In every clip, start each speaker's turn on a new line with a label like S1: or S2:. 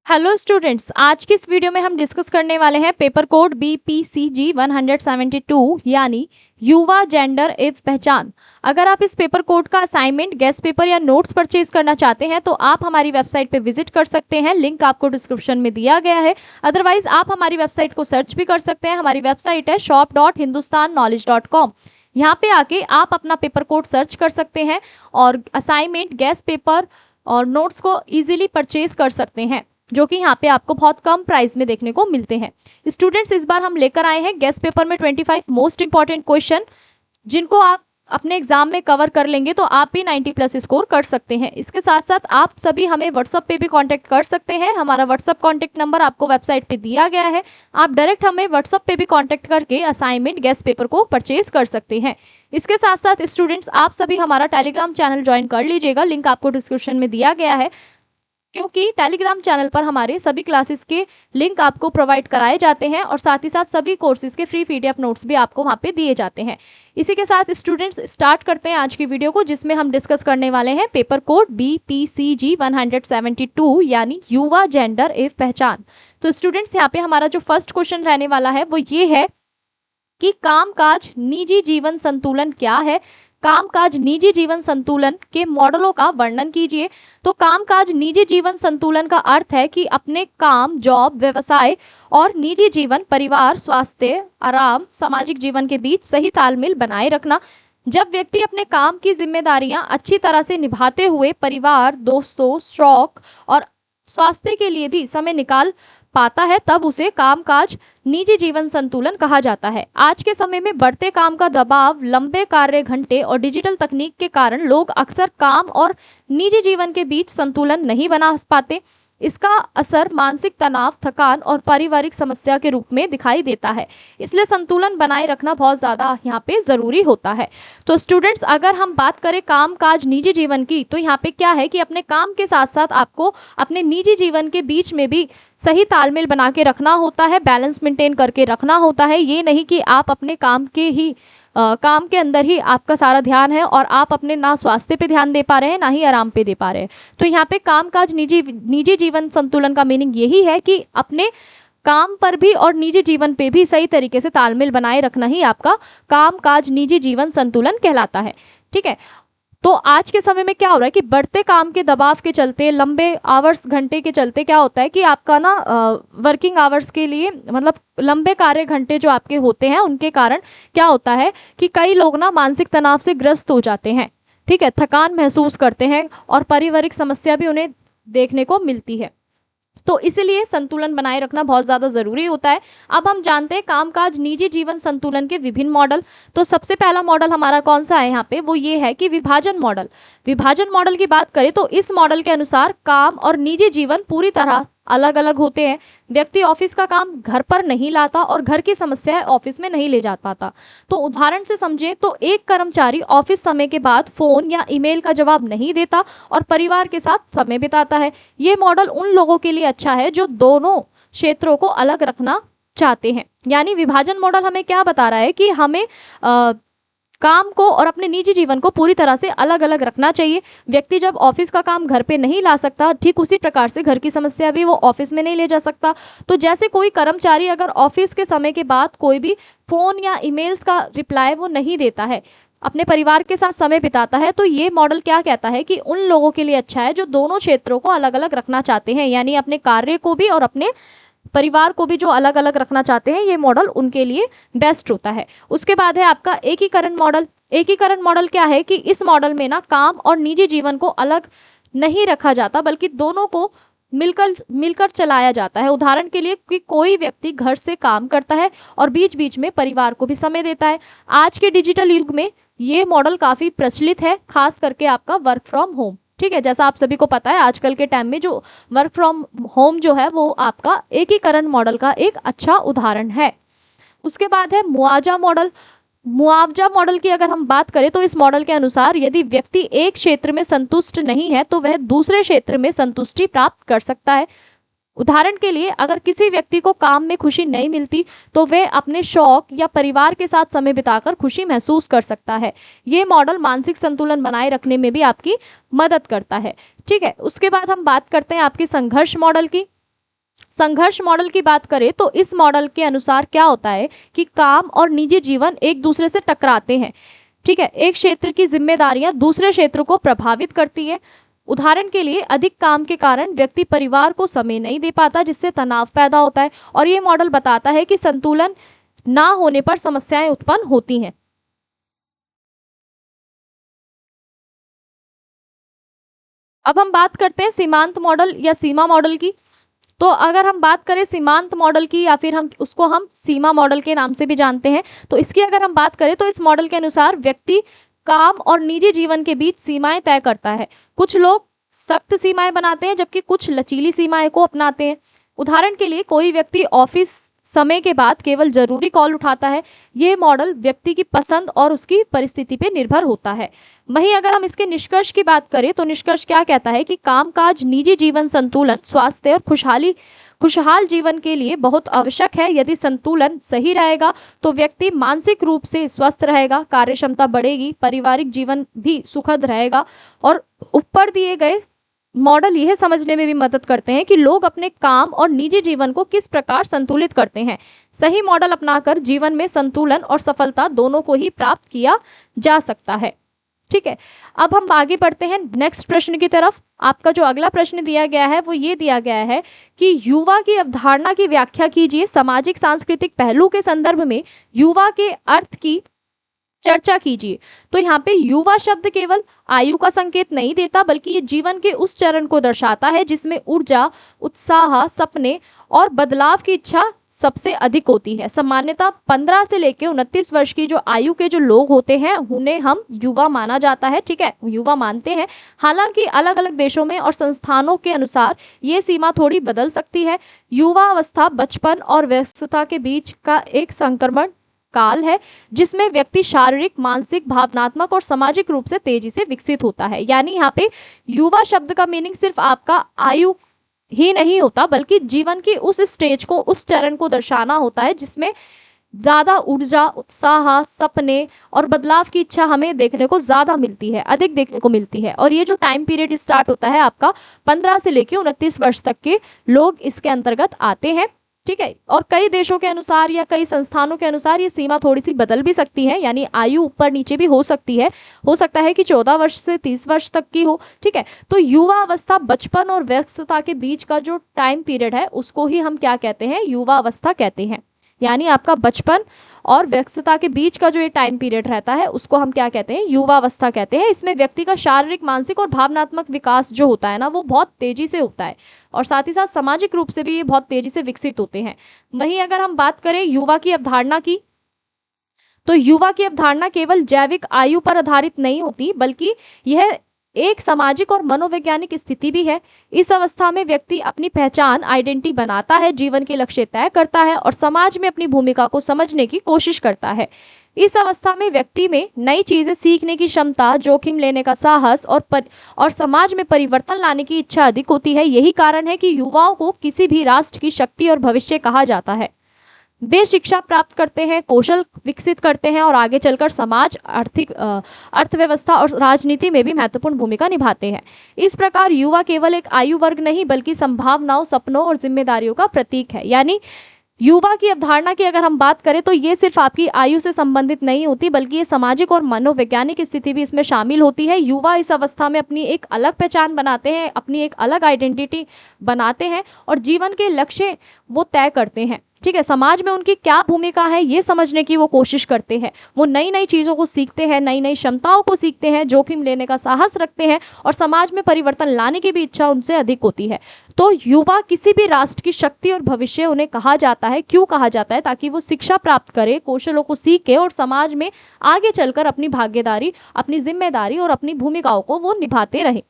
S1: Hello students, आज की इस वीडियो में हम डिस्कस करने वाले हैं पेपर कोड BPCG 172 यानी युवा जेंडर एवं पहचान। अगर आप इस पेपर कोड का असाइनमेंट, गेस्ट पेपर या नोट्स परचेज करना चाहते हैं तो आप हमारी वेबसाइट पे विजिट कर सकते हैं। लिंक आपको डिस्क्रिप्शन में दिया गया है। अदरवाइज आप हमारी वेबसाइट को सर्च भी कर सकते हैं। हमारी वेबसाइट है shop.hindustanknowledge.com। यहाँ पे आके आप अपना पेपर कोड सर्च कर सकते हैं और असाइनमेंट, गेस्ट पेपर और नोट्स को इजीली परचेज कर सकते हैं, जो कि यहाँ पे आपको बहुत कम प्राइस में देखने को मिलते हैं। स्टूडेंट्स, इस बार हम लेकर आए हैं गेस्ट पेपर में 25 मोस्ट इंपॉर्टेंट क्वेश्चन, जिनको आप अपने एग्जाम में कवर कर लेंगे तो आप भी 90+ स्कोर कर सकते हैं। इसके साथ साथ आप सभी हमें व्हाट्सएप पे भी कांटेक्ट कर सकते हैं। हमारा व्हाट्सएप कांटेक्ट नंबर आपको वेबसाइट पे दिया गया है। आप डायरेक्ट हमें व्हाट्सएप पे भी कांटेक्ट करके असाइनमेंट, गेस्ट पेपर को परचेज कर सकते हैं। इसके साथ साथ स्टूडेंट्स, आप सभी हमारा टेलीग्राम चैनल ज्वाइन कर लीजिएगा। लिंक आपको डिस्क्रिप्शन में दिया गया है, क्योंकि टेलीग्राम चैनल पर हमारे सभी क्लासेस के लिंक आपको प्रोवाइड कराए जाते हैं और साथ ही साथ सभी कोर्सेज के फ्री PDF नोट्स भी आपको वहां पे दिए जाते हैं। इसी के साथ स्टूडेंट्स, स्टार्ट करते हैं आज की वीडियो को, जिसमें हम डिस्कस करने वाले हैं पेपर कोड BPCG 172 यानी युवा जेंडर एवं पहचान। तो स्टूडेंट्स, यहाँ पे हमारा जो फर्स्ट क्वेश्चन रहने वाला है वो ये है कि कामकाज निजी जीवन संतुलन क्या है। कामकाज निजी जीवन संतुलन के मॉडलों का वर्णन कीजिए। तो कामकाज निजी जीवन संतुलन का अर्थ है कि अपने काम, जॉब, व्यवसाय और निजी जीवन, परिवार, स्वास्थ्य, आराम, सामाजिक जीवन के बीच सही तालमेल बनाए रखना। जब व्यक्ति अपने काम की जिम्मेदारियां अच्छी तरह से निभाते हुए परिवार, दोस्तों, शौक और स्वास्थ्य के लिए भी समय निकाल पाता है, तब उसे कामकाज निजी जीवन संतुलन कहा जाता है। आज के समय में बढ़ते काम का दबाव, लंबे कार्य घंटे और डिजिटल तकनीक के कारण लोग अक्सर काम और निजी जीवन के बीच संतुलन नहीं बना पाते। इसका असर मानसिक तनाव, थकान और पारिवारिक समस्या के रूप में दिखाई देता है। इसलिए संतुलन बनाए रखना बहुत ज़्यादा यहाँ पे ज़रूरी होता है। तो स्टूडेंट्स, अगर हम बात करें कामकाज निजी जीवन की, तो यहाँ पे क्या है कि अपने काम के साथ साथ आपको अपने निजी जीवन के बीच में भी सही तालमेल बना के रखना होता है, बैलेंस मेंटेन करके रखना होता है। ये नहीं कि आप अपने काम के अंदर ही आपका सारा ध्यान है और आप अपने ना स्वास्थ्य पे ध्यान दे पा रहे हैं, ना ही आराम पे दे पा रहे हैं। तो यहाँ पे कामकाज निजी जीवन संतुलन का मीनिंग यही है कि अपने काम पर भी और निजी जीवन पे भी सही तरीके से तालमेल बनाए रखना ही आपका कामकाज निजी जीवन संतुलन कहलाता है। ठीक है। तो आज के समय में क्या हो रहा है कि बढ़ते काम के दबाव के चलते, लंबे आवर्स, घंटे के चलते क्या होता है कि आपका ना वर्किंग आवर्स के लिए, मतलब लंबे कार्य घंटे जो आपके होते हैं, उनके कारण क्या होता है कि कई लोग ना मानसिक तनाव से ग्रस्त हो जाते हैं। ठीक है, थकान महसूस करते हैं और पारिवारिक समस्या भी उन्हें देखने को मिलती है। तो इसीलिए संतुलन बनाए रखना बहुत ज़्यादा ज़रूरी होता है। अब हम जानते हैं कामकाज निजी जीवन संतुलन के विभिन्न मॉडल। तो सबसे पहला मॉडल हमारा कौन सा है यहाँ पे, वो ये है कि विभाजन मॉडल। विभाजन मॉडल की बात करें तो इस मॉडल के अनुसार काम और निजी जीवन पूरी तरह अलग अलग होते हैं। व्यक्ति ऑफिस का काम घर पर नहीं लाता और घर की समस्याएं ऑफिस में नहीं ले जा पाता। तो उदाहरण से समझें तो एक कर्मचारी ऑफिस समय के बाद फोन या ईमेल का जवाब नहीं देता और परिवार के साथ समय बिताता है। ये मॉडल उन लोगों के लिए अच्छा है जो दोनों क्षेत्रों को अलग रखना चाहते हैं। यानी विभाजन मॉडल हमें क्या बता रहा है कि हमें काम को और अपने निजी जीवन को पूरी तरह से अलग अलग रखना चाहिए। व्यक्ति जब ऑफिस का काम घर पे नहीं ला सकता, ठीक उसी प्रकार से घर की समस्या भी वो ऑफिस में नहीं ले जा सकता। तो जैसे कोई कर्मचारी अगर ऑफिस के समय के बाद कोई भी फोन या ईमेल्स का रिप्लाई वो नहीं देता है, अपने परिवार के साथ समय बिताता है, तो ये मॉडल क्या कहता है कि उन लोगों के लिए अच्छा है जो दोनों क्षेत्रों को अलग अलग रखना चाहते हैं। यानी अपने कार्य को भी और अपने परिवार को भी जो अलग अलग रखना चाहते हैं, ये मॉडल उनके लिए बेस्ट होता है। उसके बाद है आपका एकीकरण मॉडल। एकीकरण मॉडल क्या है कि इस मॉडल में ना काम और निजी जीवन को अलग नहीं रखा जाता, बल्कि दोनों को मिलकर चलाया जाता है। उदाहरण के लिए कि कोई व्यक्ति घर से काम करता है और बीच बीच में परिवार को भी समय देता है। आज के डिजिटल युग में ये मॉडल काफ़ी प्रचलित है, खास करके आपका वर्क फ्रॉम होम। ठीक है, जैसा आप सभी को पता है आजकल के टाइम में जो वर्क फ्रॉम होम जो है वो आपका एकीकरण मॉडल का एक अच्छा उदाहरण है। उसके बाद है मुआवजा मॉडल। मुआवजा मॉडल की अगर हम बात करें तो इस मॉडल के अनुसार यदि व्यक्ति एक क्षेत्र में संतुष्ट नहीं है तो वह दूसरे क्षेत्र में संतुष्टि प्राप्त कर सकता है। उदाहरण के लिए अगर किसी व्यक्ति को काम में खुशी नहीं मिलती तो वह अपने शौक या परिवार के साथ समय बिताकर खुशी महसूस कर सकता है। ये मॉडल मानसिक संतुलन बनाए रखने में भी आपकी मदद करता है। ठीक है, उसके बाद हम बात करते हैं आपकी संघर्ष मॉडल की। संघर्ष मॉडल की बात करें तो इस मॉडल के अनुसार क्या होता है कि काम और निजी जीवन एक दूसरे से टकराते हैं। ठीक है, एक क्षेत्र की जिम्मेदारियां दूसरे क्षेत्र को प्रभावित करती है। उदाहरण के लिए अधिक काम के कारण व्यक्ति परिवार को समय नहीं दे पाता, जिससे तनाव पैदा होता है। और ये मॉडल बताता है कि संतुलन ना होने पर समस्याएं उत्पन्न होती हैं। अब हम बात करते हैं सीमांत मॉडल या सीमा मॉडल की। तो अगर हम बात करें सीमांत मॉडल की, या फिर हम सीमा मॉडल के नाम से भी जानते हैं, तो इसकी अगर हम बात करें तो इस मॉडल के अनुसार व्यक्ति काम और निजी जीवन के बीच सीमाएं तय करता है। कुछ लोग सख्त सीमाएं बनाते हैं जबकि कुछ लचीली सीमाएं को अपनाते हैं। उदाहरण के लिए कोई व्यक्ति ऑफिस समय के बाद केवल जरूरी कॉल उठाता है। ये मॉडल व्यक्ति की पसंद और उसकी परिस्थिति पे निर्भर होता है। वहीं अगर हम इसके निष्कर्ष की बात करें तो निष्कर्ष क्या कहता है कि कामकाज, निजी जीवन संतुलन स्वास्थ्य और खुशहाल जीवन के लिए बहुत आवश्यक है। यदि संतुलन सही रहेगा तो व्यक्ति मानसिक रूप से स्वस्थ रहेगा, कार्यक्षमता बढ़ेगी, पारिवारिक जीवन भी सुखद रहेगा। और ऊपर दिए गए मॉडल यह समझने में भी मदद करते हैं कि लोग अपने काम और निजी जीवन को किस प्रकार संतुलित करते हैं। सही मॉडल अपनाकर जीवन में संतुलन और सफलता दोनों को ही प्राप्त किया जा सकता है। ठीक है, अब हम आगे बढ़ते हैं नेक्स्ट प्रश्न की तरफ। आपका जो अगला प्रश्न दिया गया है वो ये दिया गया है कि युवा की अवधारणा की व्याख्या कीजिए। सामाजिक सांस्कृतिक पहलू के संदर्भ में युवा के अर्थ की चर्चा कीजिए। तो यहाँ पे युवा शब्द केवल आयु का संकेत नहीं देता, बल्कि ये जीवन के उस चरण को दर्शाता है जिसमें ऊर्जा, उत्साह, सपने और बदलाव की इच्छा सबसे अधिक होती है। सामान्यतः 15 से लेकर 29 वर्ष की जो आयु के जो लोग होते हैं उन्हें हम युवा माना जाता है। ठीक है, युवा मानते हैं। हालांकि अलग अलग देशों में और संस्थानों के अनुसार ये सीमा थोड़ी बदल सकती है। युवा अवस्था बचपन और वयस्कता के बीच का एक संक्रमण काल है जिसमें व्यक्ति शारीरिक, मानसिक, भावनात्मक और सामाजिक रूप से तेजी से विकसित होता है। यानी यहाँ पे युवा शब्द का मीनिंग सिर्फ आपका आयु ही नहीं होता, बल्कि जीवन की उस स्टेज को, उस चरण को दर्शाना होता है जिसमें ज्यादा ऊर्जा, उत्साह, सपने और बदलाव की इच्छा हमें देखने को ज्यादा मिलती है, अधिक देखने को मिलती है। और ये जो टाइम पीरियड स्टार्ट होता है आपका 15 से लेकर 29 वर्ष तक के लोग इसके अंतर्गत आते हैं। ठीक है, और कई देशों के अनुसार या कई संस्थानों के अनुसार ये सीमा थोड़ी सी बदल भी सकती है, यानी आयु ऊपर नीचे भी हो सकती है। हो सकता है कि 14 वर्ष से 30 वर्ष तक की हो। ठीक है, तो युवा अवस्था बचपन और वयस्कता के बीच का जो टाइम पीरियड है उसको ही हम क्या कहते हैं, युवा अवस्था कहते हैं। यानी आपका बचपन और वयस्कता के बीच का जो ये टाइम पीरियड रहता है उसको हम क्या कहते हैं, युवावस्था कहते हैं। इसमें व्यक्ति का शारीरिक, मानसिक और भावनात्मक विकास जो होता है ना वो बहुत तेजी से होता है, और साथ ही साथ सामाजिक रूप से भी ये बहुत तेजी से विकसित होते हैं। वहीं अगर हम बात करें युवा की अवधारणा की, तो युवा की अवधारणा केवल जैविक आयु पर आधारित नहीं होती, बल्कि यह एक सामाजिक और मनोवैज्ञानिक स्थिति भी है। इस अवस्था में व्यक्ति अपनी पहचान, आइडेंटिटी बनाता है, जीवन के लक्ष्य तय करता है और समाज में अपनी भूमिका को समझने की कोशिश करता है। इस अवस्था में व्यक्ति में नई चीजें सीखने की क्षमता, जोखिम लेने का साहस और समाज में परिवर्तन लाने की इच्छा अधिक होती है। यही कारण है कि युवाओं को किसी भी राष्ट्र की शक्ति और भविष्य कहा जाता है। वे शिक्षा प्राप्त करते हैं, कौशल विकसित करते हैं और आगे चलकर समाज, अर्थव्यवस्था और राजनीति में भी महत्वपूर्ण भूमिका निभाते हैं। इस प्रकार युवा केवल एक आयु वर्ग नहीं बल्कि संभावनाओं, सपनों और जिम्मेदारियों का प्रतीक है। यानी युवा की अवधारणा की अगर हम बात करें तो ये सिर्फ आपकी आयु से संबंधित नहीं होती, बल्कि ये सामाजिक और मनोवैज्ञानिक स्थिति भी इसमें शामिल होती है। युवा इस अवस्था में अपनी एक अलग पहचान बनाते हैं, अपनी एक अलग आइडेंटिटी बनाते हैं और जीवन के लक्ष्य वो तय करते हैं। ठीक है, समाज में उनकी क्या भूमिका है ये समझने की वो कोशिश करते हैं। वो नई नई चीज़ों को सीखते हैं, नई नई क्षमताओं को सीखते हैं, जोखिम लेने का साहस रखते हैं और समाज में परिवर्तन लाने की भी इच्छा उनसे अधिक होती है। तो युवा किसी भी राष्ट्र की शक्ति और भविष्य उन्हें कहा जाता है। क्यों कहा जाता है? ताकि वो शिक्षा प्राप्त करे, कौशलों को सीखे और समाज में आगे चलकर अपनी भागीदारी, अपनी जिम्मेदारी और अपनी भूमिकाओं को वो निभाते रहे।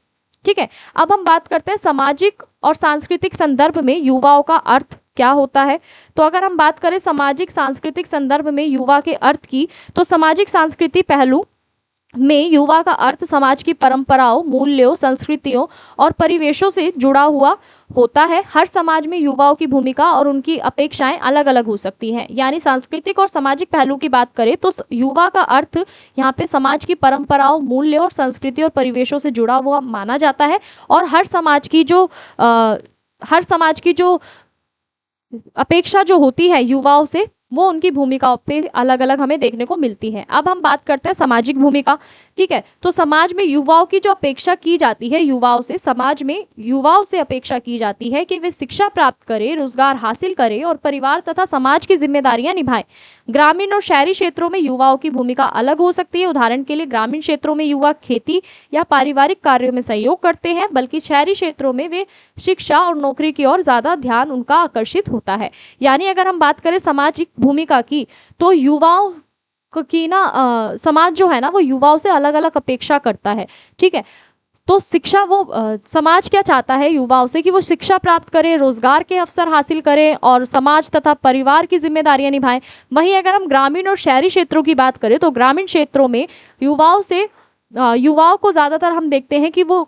S1: ठीक है, अब हम बात करते हैं सामाजिक और सांस्कृतिक संदर्भ में युवाओं का अर्थ क्या होता है। तो अगर हम बात करें सामाजिक सांस्कृतिक संदर्भ में युवा के अर्थ की, तो सामाजिक सांस्कृतिक पहलू में युवा का अर्थ समाज की परंपराओं, मूल्यों, संस्कृतियों और परिवेशों से जुड़ा हुआ होता है। हर समाज में युवाओं की भूमिका और उनकी अपेक्षाएं अलग अलग हो सकती हैं। यानी सांस्कृतिक और सामाजिक पहलू की बात करें तो युवा का अर्थ यहाँ पे समाज की परंपराओं, मूल्यों और संस्कृति और परिवेशों से जुड़ा हुआ माना जाता है। और हर समाज की जो अपेक्षा जो होती है युवाओं से, वो उनकी भूमिकाओं पे अलग अलग हमें देखने को मिलती है। अब हम बात करते हैं सामाजिक भूमिका। ठीक है, तो समाज में युवाओं की जो अपेक्षा की जाती है, युवाओं से, समाज में युवाओं से अपेक्षा की जाती है कि वे शिक्षा प्राप्त करें, रोजगार हासिल करें और परिवार तथा समाज की जिम्मेदारियां निभाएं। ग्रामीण और शहरी क्षेत्रों में युवाओं की भूमिका अलग हो सकती है। उदाहरण के लिए ग्रामीण क्षेत्रों में युवा खेती या पारिवारिक कार्यों में सहयोग करते हैं, बल्कि शहरी क्षेत्रों में वे शिक्षा और नौकरी की ओर ज्यादा ध्यान उनका आकर्षित होता है। यानी अगर हम बात करें सामाजिक भूमिका की, तो युवाओं की ना समाज जो है ना, वो युवाओं से अलग अलग अपेक्षा करता है। ठीक है, तो शिक्षा वो समाज क्या चाहता है युवाओं से कि वो शिक्षा प्राप्त करें, रोजगार के अवसर हासिल करें और समाज तथा परिवार की जिम्मेदारियां निभाएं। वहीं अगर हम ग्रामीण और शहरी क्षेत्रों की बात करें, तो ग्रामीण क्षेत्रों में युवाओं को ज़्यादातर हम देखते हैं कि वो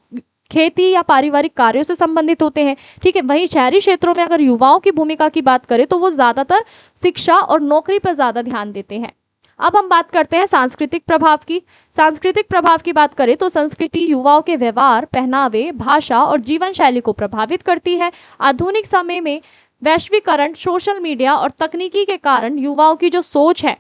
S1: खेती या पारिवारिक कार्यों से संबंधित होते हैं। ठीक है, वहीं शहरी क्षेत्रों में अगर युवाओं की भूमिका की बात करें, तो वो ज़्यादातर शिक्षा और नौकरी पर ज़्यादा ध्यान देते हैं। अब हम बात करते हैं सांस्कृतिक प्रभाव की। सांस्कृतिक प्रभाव की बात करें तो संस्कृति युवाओं के व्यवहार, पहनावे, भाषा और जीवन शैली को प्रभावित करती है। आधुनिक समय में वैश्वीकरण, सोशल मीडिया और तकनीकी के कारण युवाओं की जो सोच है,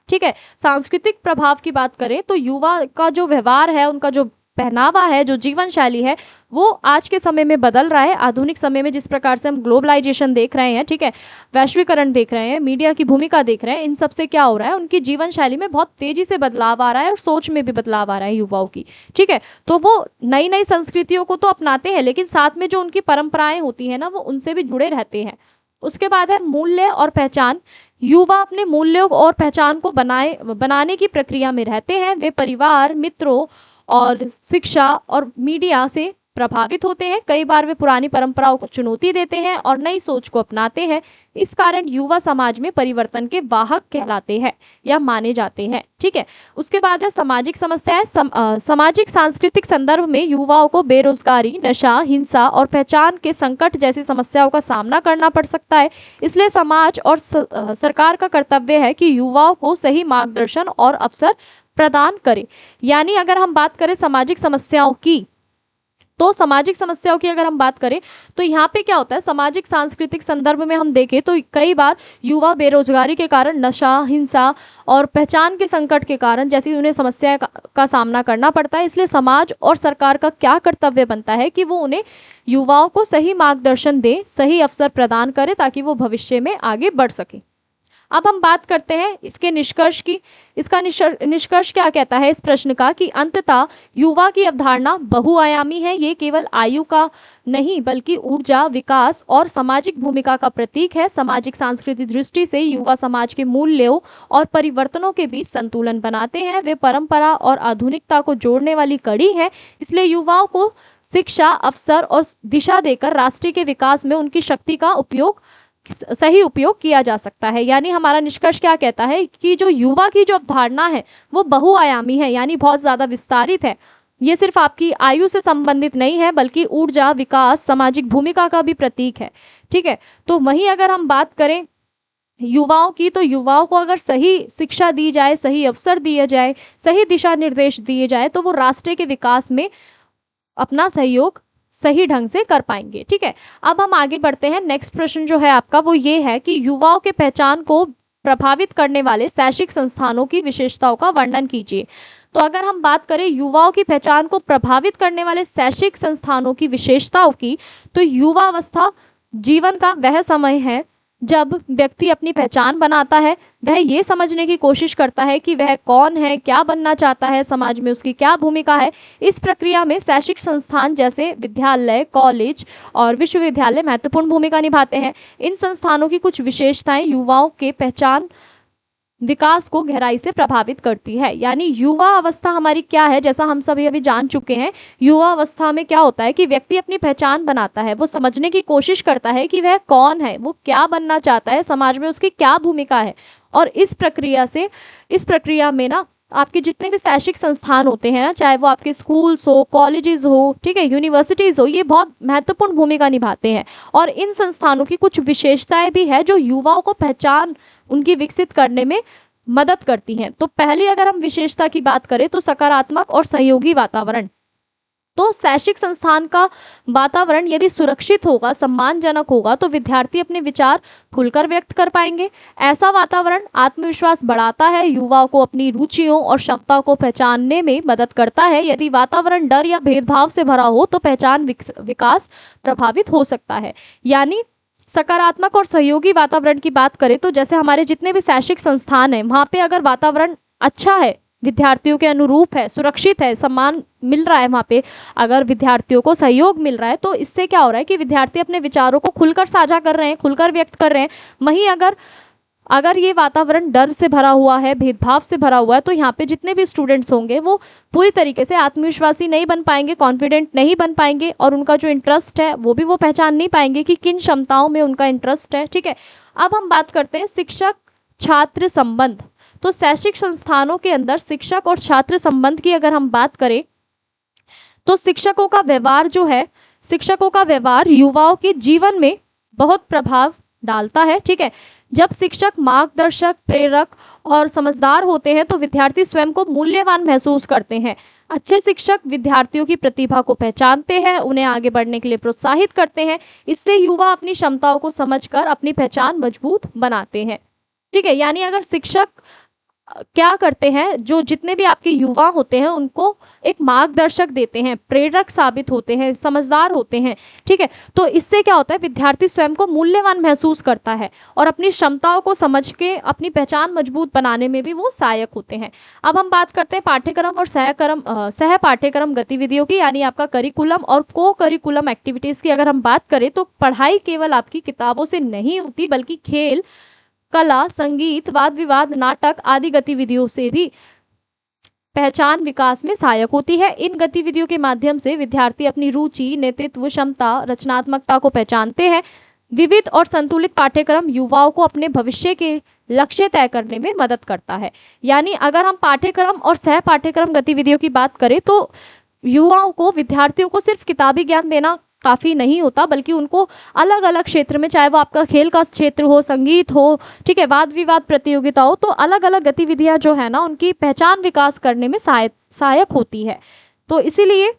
S1: ठीक है, सांस्कृतिक प्रभाव की बात करें तो युवा का जो व्यवहार है, उनका जो पहनावा है, जो जीवन शैली है, वो आज के समय में बदल रहा है। आधुनिक समय में जिस प्रकार से हम ग्लोबलाइजेशन देख रहे हैं, ठीक है, वैश्वीकरण देख रहे हैं, मीडिया की भूमिका देख रहे हैं, इन सब से क्या हो रहा है, उनकी जीवन शैली में बहुत तेजी से बदलाव आ रहा है और सोच में भी बदलाव आ रहा है युवाओं की। ठीक है, तो वो नई नई संस्कृतियों को तो अपनाते हैं, लेकिन साथ में जो उनकी परंपराएं होती है ना, वो उनसे भी जुड़े रहते हैं। उसके बाद है मूल्य और पहचान। युवा अपने मूल्यों और पहचान को बनाने की प्रक्रिया में रहते हैं। वे परिवार, मित्रों और शिक्षा और मीडिया से प्रभावित होते हैं। कई बार वे पुरानी परंपराओं को चुनौती देते हैं और नई सोच को अपनाते हैं। इस कारण युवा समाज में परिवर्तन के वाहक कहलाते हैं या माने जाते हैं। ठीक है, उसके बाद है सामाजिक समस्याएं। सामाजिक सांस्कृतिक संदर्भ में युवाओं को बेरोजगारी, नशा, हिंसा और पहचान के संकट जैसी समस्याओं का सामना करना पड़ सकता है। इसलिए समाज और सरकार का कर्तव्य है कि युवाओं को सही मार्गदर्शन और अवसर प्रदान करे। यानी अगर हम बात करें सामाजिक समस्याओं की, तो सामाजिक समस्याओं की अगर हम बात करें तो यहाँ पे क्या होता है, सामाजिक सांस्कृतिक संदर्भ में हम देखें तो कई बार युवा बेरोजगारी के कारण, नशा, हिंसा और पहचान के संकट के कारण जैसी उन्हें समस्या का सामना करना पड़ता है। इसलिए समाज और सरकार का क्या कर्तव्य बनता है कि वो उन्हें, युवाओं को सही मार्गदर्शन दे, सही अवसर प्रदान करे ताकि वो भविष्य में आगे बढ़ सके। अब हम बात करते हैं इसके निष्कर्ष की। इसका निष्कर्ष क्या कहता है इस प्रश्न का, कि अंततः युवा की अवधारणा बहुआयामी है। ये केवल आयु का नहीं बल्कि ऊर्जा, विकास और सामाजिक भूमिका का प्रतीक है। सामाजिक सांस्कृतिक दृष्टि से युवा समाज के मूल्यों और परिवर्तनों के बीच संतुलन बनाते हैं। वे परंपरा और आधुनिकता को जोड़ने वाली कड़ी है। इसलिए युवाओं को शिक्षा, अवसर और दिशा देकर राष्ट्र के विकास में उनकी शक्ति का सही उपयोग किया जा सकता है। यानी हमारा निष्कर्ष क्या कहता है कि जो युवा की जो अवधारणा है वो बहुआयामी है, यानी बहुत ज़्यादा विस्तारित है। ये सिर्फ आपकी आयु से संबंधित नहीं है बल्कि ऊर्जा, विकास, सामाजिक भूमिका का भी प्रतीक है। ठीक है, तो वहीं अगर हम बात करें युवाओं की, तो युवाओं को अगर सही शिक्षा दी जाए, सही अवसर दिए जाए, सही दिशा निर्देश दिए जाए, तो वो राष्ट्र के विकास में अपना सहयोग सही ढंग से कर पाएंगे। ठीक है, अब हम आगे बढ़ते हैं। नेक्स्ट प्रश्न जो है आपका वो ये है कि युवाओं के पहचान को प्रभावित करने वाले शैक्षिक संस्थानों की विशेषताओं का वर्णन कीजिए। तो अगर हम बात करें युवाओं की पहचान को प्रभावित करने वाले शैक्षिक संस्थानों की विशेषताओं की, तो युवा अवस्था जीवन का वह समय है जब व्यक्ति अपनी पहचान बनाता है। वह ये समझने की कोशिश करता है कि वह कौन है, क्या बनना चाहता है, समाज में उसकी क्या भूमिका है। इस प्रक्रिया में शैक्षिक संस्थान जैसे विद्यालय, कॉलेज और विश्वविद्यालय महत्वपूर्ण भूमिका निभाते हैं। इन संस्थानों की कुछ विशेषताएं युवाओं के पहचान विकास को गहराई से प्रभावित करती है। यानी युवा अवस्था हमारी क्या है, जैसा हम सभी अभी जान चुके हैं, युवा अवस्था में क्या होता है कि व्यक्ति अपनी पहचान बनाता है, वो समझने की कोशिश करता है कि वह कौन है, वो क्या बनना चाहता है, समाज में उसकी क्या भूमिका है। और इस प्रक्रिया में ना आपके जितने भी शैक्षिक संस्थान होते हैं ना, चाहे वो आपके स्कूल्स हो, कॉलेजेस हो, ठीक है, यूनिवर्सिटीज़ हो, ये बहुत महत्वपूर्ण भूमिका निभाते हैं। और इन संस्थानों की कुछ विशेषताएं भी है जो युवाओं को पहचान उनकी विकसित करने में मदद करती हैं। तो पहले अगर हम विशेषता की बात करें तो सकारात्मक और सहयोगी वातावरण। तो शैक्षिक संस्थान का वातावरण यदि सुरक्षित होगा, सम्मानजनक होगा, तो विद्यार्थी अपने विचार खुलकर व्यक्त कर पाएंगे। ऐसा वातावरण आत्मविश्वास बढ़ाता है, युवाओं को अपनी रुचियों और क्षमताओं को पहचानने में मदद करता है। यदि वातावरण डर या भेदभाव से भरा हो तो पहचान विकास प्रभावित हो सकता है। यानी सकारात्मक और सहयोगी वातावरण की बात करें तो जैसे हमारे जितने भी शैक्षिक संस्थान हैं, वहाँ पे अगर वातावरण अच्छा है, विद्यार्थियों के अनुरूप है, सुरक्षित है, सम्मान मिल रहा है, वहाँ पे अगर विद्यार्थियों को सहयोग मिल रहा है, तो इससे क्या हो रहा है कि विद्यार्थी अपने विचारों को खुलकर साझा कर रहे हैं, खुलकर व्यक्त कर रहे हैं। वहीं अगर ये वातावरण डर से भरा हुआ है, भेदभाव से भरा हुआ है, तो यहाँ पे जितने भी स्टूडेंट्स होंगे वो पूरी तरीके से आत्मविश्वासी नहीं बन पाएंगे, कॉन्फिडेंट नहीं बन पाएंगे, और उनका जो इंटरेस्ट है वो भी वो पहचान नहीं पाएंगे कि किन क्षमताओं में उनका इंटरेस्ट है। ठीक है, अब हम बात करते हैं शिक्षक छात्र संबंध। तो शैक्षिक संस्थानों के अंदर शिक्षक और छात्र संबंध की अगर हम बात करें तो शिक्षकों का व्यवहार जो है, शिक्षकों का व्यवहार युवाओं के जीवन में बहुत प्रभाव डालता है। ठीक है, जब शिक्षक मार्गदर्शक, प्रेरक और समझदार होते हैं तो विद्यार्थी स्वयं को मूल्यवान महसूस करते हैं। अच्छे शिक्षक विद्यार्थियों की प्रतिभा को पहचानते हैं, उन्हें आगे बढ़ने के लिए प्रोत्साहित करते हैं। इससे युवा अपनी क्षमताओं को समझकर अपनी पहचान मजबूत बनाते हैं। ठीक है, यानी अगर शिक्षक क्या करते हैं, जो जितने भी आपके युवा होते हैं उनको एक मार्गदर्शक देते हैं, प्रेरक साबित होते हैं, समझदार होते हैं। ठीक है, तो इससे क्या होता है, विद्यार्थी स्वयं को मूल्यवान महसूस करता है और अपनी क्षमताओं को समझ के अपनी पहचान मजबूत बनाने में भी वो सहायक होते हैं। अब हम बात करते हैं पाठ्यक्रम और सह पाठ्यक्रम गतिविधियों की, यानी आपका करिकुलम और को करिकुलम एक्टिविटीज़ की अगर हम बात करें तो पढ़ाई केवल आपकी किताबों से नहीं होती, बल्कि खेल, कला, संगीत, वाद विवाद, नाटक आदि गतिविधियों से भी पहचान विकास में सहायक होती है। इन गतिविधियों के माध्यम से विद्यार्थी अपनी रुचि, नेतृत्व क्षमता, रचनात्मकता को पहचानते हैं। विविध और संतुलित पाठ्यक्रम युवाओं को अपने भविष्य के लक्ष्य तय करने में मदद करता है। यानी अगर हम पाठ्यक्रम और सह पाठ्यक्रम गतिविधियों की बात करें तो युवाओं को, विद्यार्थियों को सिर्फ किताबी ज्ञान देना काफ़ी नहीं होता, बल्कि उनको अलग अलग क्षेत्र में, चाहे वो आपका खेल का क्षेत्र हो, संगीत हो, ठीक है, वाद विवाद प्रतियोगिता हो, तो अलग अलग गतिविधियां जो है ना उनकी पहचान विकास करने में सहायक होती है। तो इसीलिए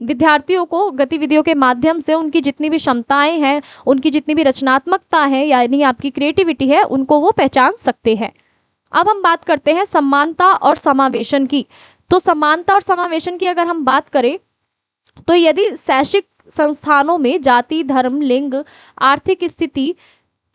S1: विद्यार्थियों को गतिविधियों के माध्यम से उनकी जितनी भी क्षमताएं हैं, उनकी जितनी भी रचनात्मकता है, यानी आपकी क्रिएटिविटी है, उनको वो पहचान सकते हैं। अब हम बात करते हैं समानता और समावेशन की। तो समानता और समावेशन की अगर हम बात करें तो यदि शैक्षिक संस्थानों में जाति, धर्म, लिंग, आर्थिक स्थिति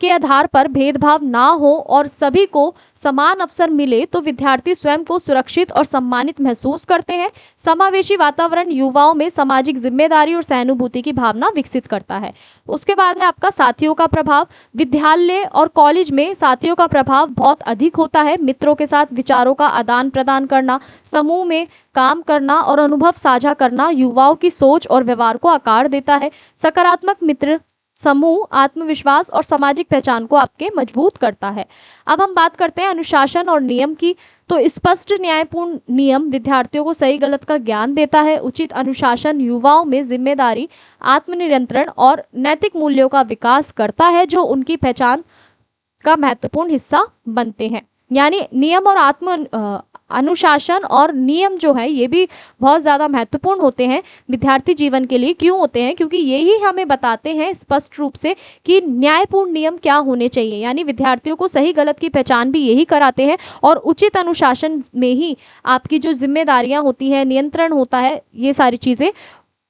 S1: के आधार पर भेदभाव ना हो और सभी को समान अवसर मिले तो विद्यार्थी स्वयं को सुरक्षित और सम्मानित महसूस करते हैं। समावेशी वातावरण युवाओं में सामाजिक जिम्मेदारी और सहानुभूति की भावना विकसित करता है। उसके बाद है आपका साथियों का प्रभाव। विद्यालय और कॉलेज में साथियों का प्रभाव बहुत अधिक होता है। मित्रों के साथ विचारों का आदान प्रदान करना, समूह में काम करना और अनुभव साझा करना युवाओं की सोच और व्यवहार को आकार देता है। सकारात्मक मित्र समूह आत्मविश्वास और सामाजिक पहचान को आपके मजबूत करता है। अब हम बात करते हैं अनुशासन और नियम की। तो स्पष्ट न्यायपूर्ण नियम विद्यार्थियों को सही गलत का ज्ञान देता है। उचित अनुशासन युवाओं में जिम्मेदारी, आत्मनियंत्रण और नैतिक मूल्यों का विकास करता है, जो उनकी पहचान का महत्वपूर्ण हिस्सा बनते हैं। यानी नियम और अनुशासन और नियम जो है ये भी बहुत ज़्यादा महत्वपूर्ण होते हैं विद्यार्थी जीवन के लिए। क्यों होते हैं? क्योंकि यही हमें बताते हैं स्पष्ट रूप से कि न्यायपूर्ण नियम क्या होने चाहिए। यानी विद्यार्थियों को सही गलत की पहचान भी यही कराते हैं, और उचित अनुशासन में ही आपकी जो जिम्मेदारियां होती हैं, नियंत्रण होता है, ये सारी चीज़ें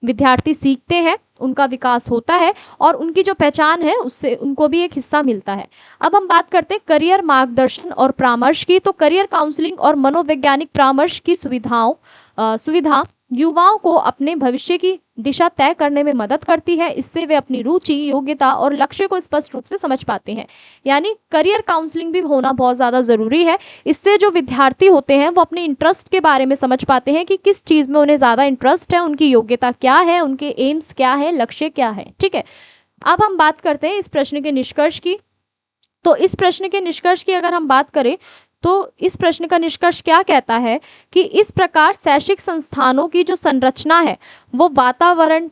S1: विद्यार्थी सीखते हैं, उनका विकास होता है और उनकी जो पहचान है उससे उनको भी एक हिस्सा मिलता है। अब हम बात करते हैं करियर मार्गदर्शन और परामर्श की। तो करियर काउंसलिंग और मनोवैज्ञानिक परामर्श की सुविधा युवाओं को अपने भविष्य की दिशा तय करने में मदद करती है। इससे वे अपनी रुचि, योग्यता और लक्ष्य को स्पष्ट रूप से समझ पाते हैं। यानी करियर काउंसलिंग भी होना बहुत ज़्यादा ज़रूरी है। इससे जो विद्यार्थी होते हैं वो अपने इंटरेस्ट के बारे में समझ पाते हैं कि किस चीज़ में उन्हें ज़्यादा इंटरेस्ट है, उनकी योग्यता क्या है, उनके एम्स क्या है, लक्ष्य क्या है। ठीक है, अब हम बात करते हैं इस प्रश्न के निष्कर्ष की। तो इस प्रश्न के निष्कर्ष की अगर हम बात करें तो इस प्रश्न का निष्कर्ष क्या कहता है कि इस प्रकार शैक्षिक संस्थानों की जो संरचना है वो वातावरण,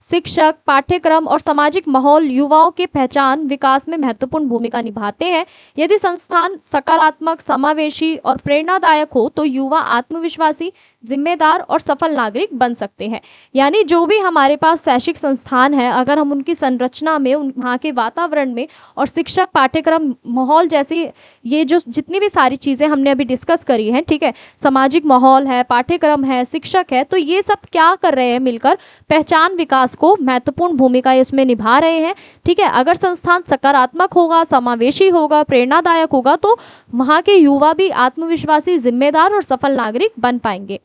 S1: शिक्षक, पाठ्यक्रम और सामाजिक माहौल युवाओं के पहचान विकास में महत्वपूर्ण भूमिका निभाते हैं। यदि संस्थान सकारात्मक, समावेशी और प्रेरणादायक हो तो युवा आत्मविश्वासी, जिम्मेदार और सफल नागरिक बन सकते हैं। यानी जो भी हमारे पास शैक्षिक संस्थान है, अगर हम उनकी संरचना में, वहाँ के वातावरण में और शिक्षक, पाठ्यक्रम, माहौल जैसी ये जो जितनी भी सारी चीज़ें हमने अभी डिस्कस करी हैं, ठीक है, सामाजिक माहौल है, पाठ्यक्रम है, शिक्षक है, तो ये सब क्या कर रहे हैं मिलकर, पहचान विकास को महत्वपूर्ण भूमिका इसमें निभा रहे हैं। ठीक है, अगर संस्थान सकारात्मक होगा, समावेशी होगा, प्रेरणादायक होगा तो वहाँ के युवा भी आत्मविश्वासी, जिम्मेदार और सफल नागरिक बन पाएंगे।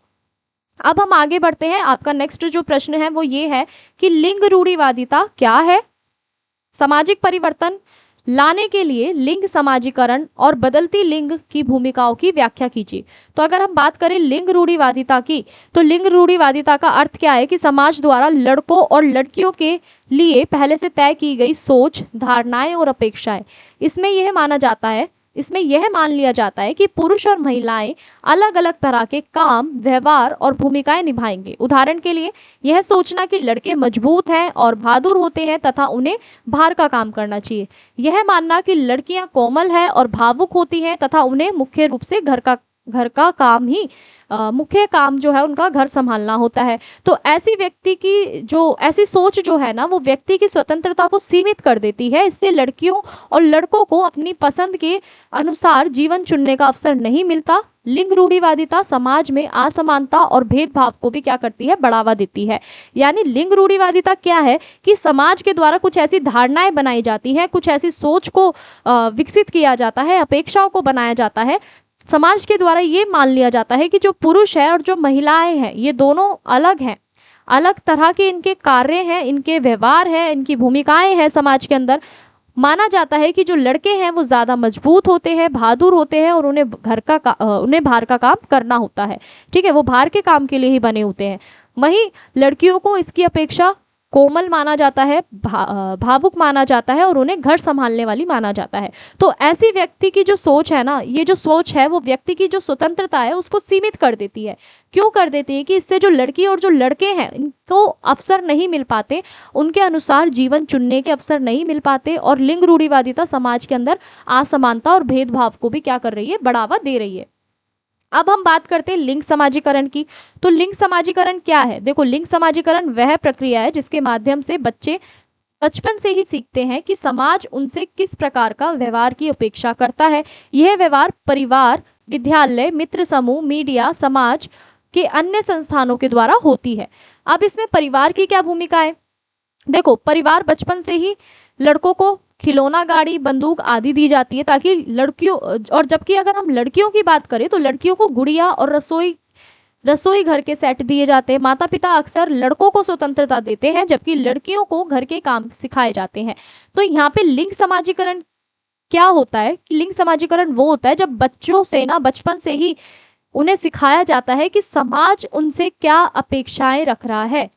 S1: अब हम आगे बढ़ते हैं। आपका नेक्स्ट जो प्रश्न है वो ये है कि लिंग रूढ़िवादिता क्या है। सामाजिक परिवर्तन लाने के लिए लिंग समाजीकरण और बदलती लिंग की भूमिकाओं की व्याख्या कीजिए। तो अगर हम बात करें लिंग रूढ़िवादिता की, तो लिंग रूढ़िवादिता का अर्थ क्या है कि समाज द्वारा लड़कों और लड़कियों के लिए पहले से तय की गई सोच, धारणाएं और अपेक्षाएं। इसमें यह मान लिया जाता है कि पुरुष और महिलाएं अलग अलग तरह के काम, व्यवहार और भूमिकाएं निभाएंगे। उदाहरण के लिए यह सोचना कि लड़के मजबूत हैं और बहादुर होते हैं तथा उन्हें बाहर का काम करना चाहिए। यह मानना कि लड़कियां कोमल है और भावुक होती हैं तथा उन्हें मुख्य रूप से घर का काम ही मुख्य काम जो है उनका घर संभालना होता है। तो ऐसी सोच जो है ना, वो व्यक्ति की स्वतंत्रता को सीमित कर देती है। इससे लड़कियों और लड़कों को अपनी पसंद के अनुसार जीवन चुनने का अवसर नहीं मिलता। लिंग रूढ़िवादिता समाज में असमानता और भेदभाव को भी क्या करती है, बढ़ावा देती है। यानी लिंग रूढ़िवादिता क्या है कि समाज के द्वारा कुछ ऐसी धारणाएं बनाई जाती हैं, कुछ ऐसी सोच को विकसित किया जाता है, अपेक्षाओं को बनाया जाता है। समाज के द्वारा ये मान लिया जाता है कि जो पुरुष है और जो महिलाएं हैं ये दोनों अलग हैं, अलग तरह के इनके कार्य हैं, इनके व्यवहार है, इनकी भूमिकाएं हैं। समाज के अंदर माना जाता है कि जो लड़के हैं वो ज़्यादा मजबूत होते हैं, बहादुर होते हैं और उन्हें बाहर का काम करना होता है। ठीक है, वो बाहर के काम के लिए ही बने होते हैं। वहीं लड़कियों को इसकी अपेक्षा कोमल माना जाता है, भावुक माना जाता है और उन्हें घर संभालने वाली माना जाता है। तो ऐसी व्यक्ति की जो सोच है ना, ये जो सोच है वो व्यक्ति की जो स्वतंत्रता है उसको सीमित कर देती है। क्यों कर देती है कि इससे जो लड़की और जो लड़के हैं इनको अवसर नहीं मिल पाते, उनके अनुसार जीवन चुनने के अवसर नहीं मिल पाते। और लिंग रूढ़िवादिता समाज के अंदर असमानता और भेदभाव को भी क्या कर रही है, बढ़ावा दे रही है। अब हम बात करते हैं लिंग समाजीकरण की। तो लिंग समाजीकरण क्या है? देखो, लिंग समाजीकरण वह प्रक्रिया है जिसके माध्यम से बच्चे बचपन से ही सीखते हैं कि समाज उनसे किस प्रकार का व्यवहार की अपेक्षा करता है। यह व्यवहार परिवार, विद्यालय, मित्र समूह, मीडिया, समाज के अन्य संस्थानों के द्वारा होती है। अब इसमें परिवार की क्या भूमिका है? देखो, परिवार बचपन से ही लड़कों को खिलौना, गाड़ी, बंदूक आदि दी जाती है ताकि लड़कियों, और जबकि अगर हम लड़कियों की बात करें तो लड़कियों को गुड़िया और रसोई घर के सेट दिए जाते हैं। माता पिता अक्सर लड़कों को स्वतंत्रता देते हैं जबकि लड़कियों को घर के काम सिखाए जाते हैं। तो यहाँ पे लिंग समाजीकरण क्या होता है कि लिंग समाजीकरण वो होता है जब बच्चों से ना बचपन से ही उन्हें सिखाया जाता है कि समाज उनसे क्या अपेक्षाएं रख रहा है।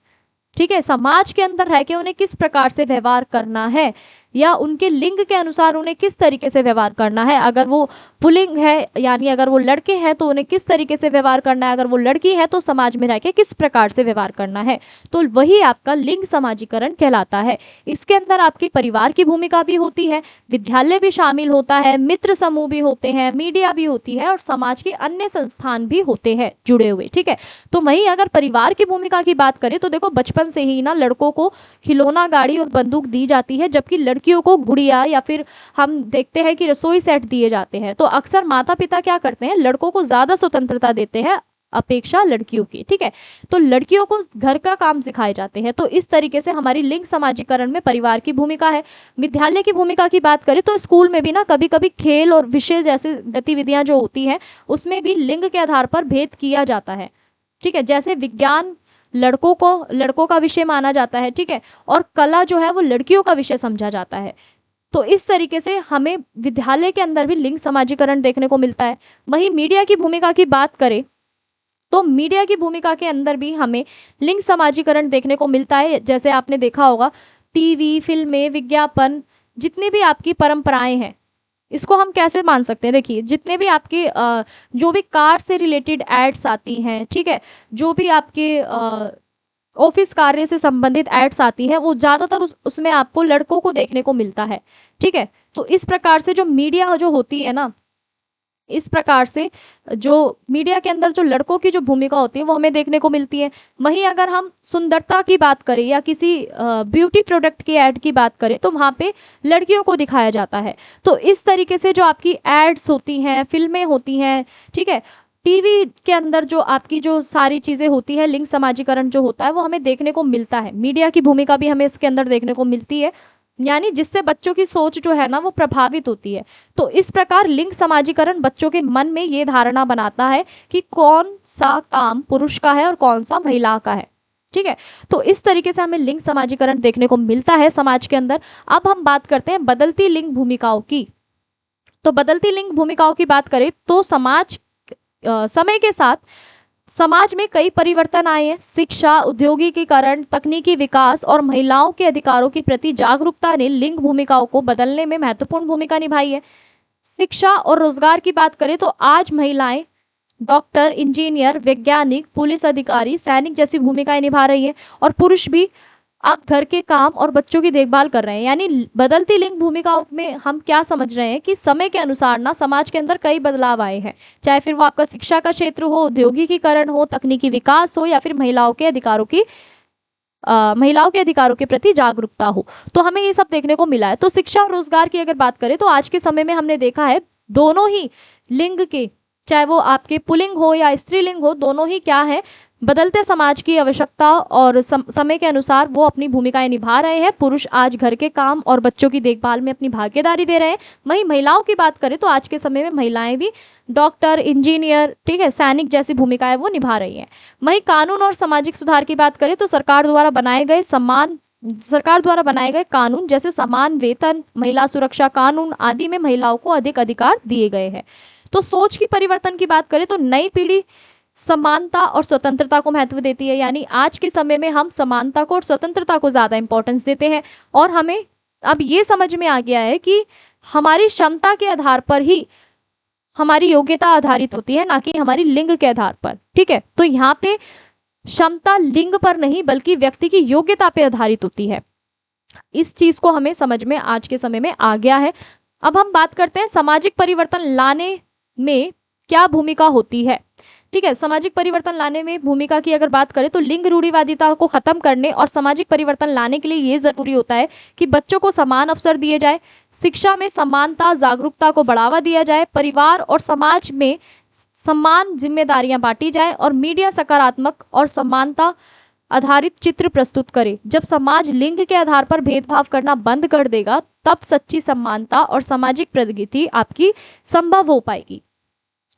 S1: ठीक है, समाज के अंदर रह के उन्हें किस प्रकार से व्यवहार करना है या उनके लिंग के अनुसार उन्हें किस तरीके से व्यवहार करना है। अगर वो पुल्लिंग है यानी अगर वो लड़के हैं तो उन्हें किस तरीके से व्यवहार करना है, अगर वो लड़की है तो समाज में रह के किस प्रकार से व्यवहार करना है। तो वही आपका लिंग समाजीकरण कहलाता है। इसके अंदर आपके परिवार की भूमिका भी होती है, विद्यालय भी शामिल होता है, मित्र समूह भी होते हैं, मीडिया भी होती है और समाज के अन्य संस्थान भी होते हैं जुड़े हुए। ठीक है, तो वहीं अगर परिवार की भूमिका की बात करें तो देखो, बचपन से ही ना लड़कों को खिलौना, गाड़ी और बंदूक दी जाती है जबकि लड़कियों को गुड़िया या फिर हम देखते हैं कि रसोई सेट दिए जाते हैं। तो अक्सर माता पिता क्या करते हैं, लड़कों को ज्यादा स्वतंत्रता देते हैं अपेक्षा लड़कियों की। ठीक है, तो लड़कियों को घर का काम सिखाए जाते हैं। तो इस तरीके से हमारी लिंग समाजीकरण में परिवार की भूमिका है। विद्यालय की भूमिका की बात करें तो स्कूल में भी ना कभी कभी खेल और विषय जैसे गतिविधियां जो होती हैं उसमें भी लिंग के आधार पर भेद किया जाता है। ठीक है, जैसे विज्ञान लड़कों का विषय माना जाता है। ठीक है, और कला जो है वो लड़कियों का विषय समझा जाता है। तो इस तरीके से हमें विद्यालय के अंदर भी लिंग समाजीकरण देखने को मिलता है। वहीं मीडिया की भूमिका की बात करें तो मीडिया की भूमिका के अंदर भी हमें लिंग समाजीकरण देखने को मिलता है। जैसे आपने देखा होगा, टीवी, फिल्में, विज्ञापन, जितनी भी आपकी परंपराएं हैं, इसको हम कैसे मान सकते हैं? देखिए, जितने भी आपके जो भी कार से रिलेटेड एड्स आती हैं, ठीक है, जो भी आपके ऑफिस कार्य से संबंधित एड्स आती हैं, वो ज़्यादातर उसमें आपको लड़कों को देखने को मिलता है। ठीक है, तो इस प्रकार से जो मीडिया जो होती है ना, इस प्रकार से जो मीडिया के अंदर जो लड़कों की जो भूमिका होती है वो हमें देखने को मिलती है। वहीं अगर हम सुंदरता की बात करें या किसी ब्यूटी प्रोडक्ट की ऐड की बात करें तो वहाँ पे लड़कियों को दिखाया जाता है। तो इस तरीके से जो आपकी एड्स होती हैं, फिल्में होती हैं, ठीक है, टीवी के अंदर जो आपकी जो सारी चीज़ें होती है, लिंग समाजीकरण जो होता है वो हमें देखने को मिलता है। मीडिया की भूमिका भी हमें इसके अंदर देखने को मिलती है, यानी जिससे बच्चों की सोच जो है ना वो प्रभावित होती है। तो इस प्रकार लिंग समाजीकरण बच्चों के मन में ये धारणा बनाता है कि कौन सा काम पुरुष का है और कौन सा महिला का है। ठीक है, तो इस तरीके से हमें लिंग समाजीकरण देखने को मिलता है समाज के अंदर। अब हम बात करते हैं बदलती लिंग भूमिकाओं की। तो बदलती लिंग भूमिकाओं की बात करें तो समय के साथ समाज में कई परिवर्तन आए हैं। शिक्षा, औद्योगिकीकरण, तकनीकी विकास और महिलाओं के अधिकारों के प्रति जागरूकता ने लिंग भूमिकाओं को बदलने में महत्वपूर्ण भूमिका निभाई है। शिक्षा और रोजगार की बात करें तो आज महिलाएं डॉक्टर, इंजीनियर, वैज्ञानिक, पुलिस अधिकारी, सैनिक जैसी भूमिकाएं निभा रही है और पुरुष भी अब घर के काम और बच्चों की देखभाल कर रहे हैं। यानी बदलती लिंग भूमिकाओं में हम क्या समझ रहे हैं कि समय के अनुसार ना समाज के अंदर कई बदलाव आए हैं, चाहे फिर वो आपका शिक्षा का क्षेत्र हो, औद्योगिकीकरण हो, तकनीकी विकास हो या फिर महिलाओं के अधिकारों के प्रति जागरूकता हो। तो हमें ये सब देखने को मिला है। तो शिक्षा और रोजगार की अगर बात करें तो आज के समय में हमने देखा है दोनों ही लिंग के, चाहे वो आपके पुल्लिंग हो या स्त्रीलिंग हो, दोनों ही क्या है, बदलते समाज की आवश्यकता और समय के अनुसार वो अपनी भूमिकाएं निभा रहे हैं। पुरुष आज घर के काम और बच्चों की देखभाल में अपनी भागीदारी दे रहे हैं। वहीं महिलाओं की बात करें तो आज के समय में महिलाएं भी डॉक्टर, इंजीनियर, ठीक है, सैनिक जैसी भूमिकाएं वो निभा रही हैं। वहीं कानून और सामाजिक सुधार की बात करें तो सरकार द्वारा बनाए गए कानून जैसे समान वेतन, महिला सुरक्षा कानून आदि में महिलाओं को अधिक अधिकार दिए गए हैं। तो सोच की परिवर्तन की बात करें तो नई पीढ़ी समानता और स्वतंत्रता को महत्व देती है। यानी आज के समय में हम समानता को और स्वतंत्रता को ज़्यादा इंपॉर्टेंस देते हैं और हमें अब ये समझ में आ गया है कि हमारी क्षमता के आधार पर ही हमारी योग्यता आधारित होती है, ना कि हमारी लिंग के आधार पर। ठीक है, तो यहाँ पे क्षमता लिंग पर नहीं बल्कि व्यक्ति की योग्यता पे आधारित होती है। इस चीज को हमें समझ में आज के समय में आ गया है। अब हम बात करते हैं सामाजिक परिवर्तन लाने में क्या भूमिका होती है। ठीक है, सामाजिक परिवर्तन लाने में भूमिका की अगर बात करें तो लिंग रूढ़िवादिता को खत्म करने और सामाजिक परिवर्तन लाने के लिए ये जरूरी होता है कि बच्चों को समान अवसर दिए जाए, शिक्षा में समानता, जागरूकता को बढ़ावा दिया जाए, परिवार और समाज में समान जिम्मेदारियां बांटी जाए और मीडिया सकारात्मक और समानता आधारित चित्र प्रस्तुत करे। जब समाज लिंग के आधार पर भेदभाव करना बंद कर देगा तब सच्ची समानता और सामाजिक प्रगति आपकी संभव हो पाएगी।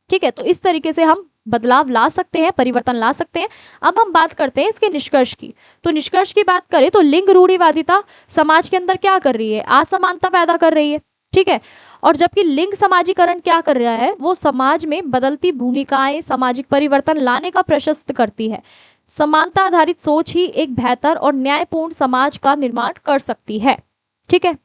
S1: ठीक है, तो इस तरीके से हम बदलाव ला सकते हैं, परिवर्तन ला सकते हैं। अब हम बात करते हैं इसके निष्कर्ष की। तो निष्कर्ष की बात करें तो लिंग रूढ़िवादिता समाज के अंदर क्या कर रही है, असमानता पैदा कर रही है। ठीक है, और जबकि लिंग समाजीकरण क्या कर रहा है, वो समाज में बदलती भूमिकाएं सामाजिक परिवर्तन लाने का प्रशस्त करती है। समानता आधारित सोच ही एक बेहतर और न्यायपूर्ण समाज का निर्माण कर सकती है। ठीक है।